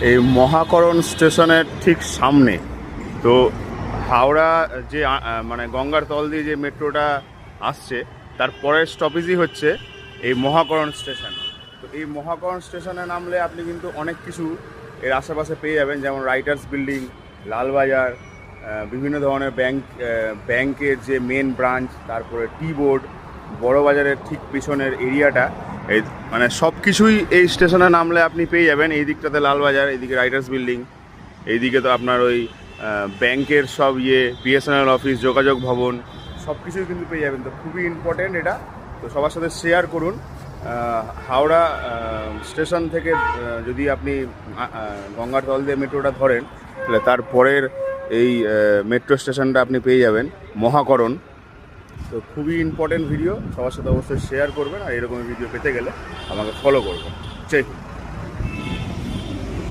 এই মহাকরণ স্টেশনের ঠিক সামনে। তো হাওড়া যে মানে গঙ্গার তল দিয়ে যে মেট্রোটা আসছে তার পরের স্টপেজই হচ্ছে এই মহাকরণ স্টেশন। তো এই মহাকরণ স্টেশনে নামলে আপনি কিন্তু অনেক কিছু এর আশেপাশে পেয়ে যাবেন, যেমন রাইটার্স বিল্ডিং, লালবাজার, বিভিন্ন ধরনের ব্যাংকের যে মেন ব্রাঞ্চ, তারপরে টি বোর্ড, বড় বাজারের ঠিক পিছনের এরিয়াটা, এই মানে সব কিছুই এই স্টেশনে নামলে আপনি পেয়ে যাবেন। এই দিকটাতে লালবাজার, এইদিকে রাইটার্স বিল্ডিং, এইদিকে তো আপনার ওই ব্যাংকের সব বিএসএনএল অফিস, যোগাযোগ ভবন, সব কিছুই কিন্তু পেয়ে যাবেন। তো খুবই ইম্পর্টেন্ট এটা, তো সবার সাথে শেয়ার করুন। হাওড়া স্টেশন থেকে যদি আপনি গঙ্গার তল দিয়ে মেট্রোটা ধরেন, তাহলে তারপরের এই মেট্রো স্টেশনটা আপনি পেয়ে যাবেন মহাকরণ। তো খুবই ইম্পর্টেন্ট ভিডিও, সবার সাথে অবশ্যই শেয়ার করবেন, আর এরকম ভিডিও পেতে গেলে আমাকে ফলো করবেন। জয় হিন্দ।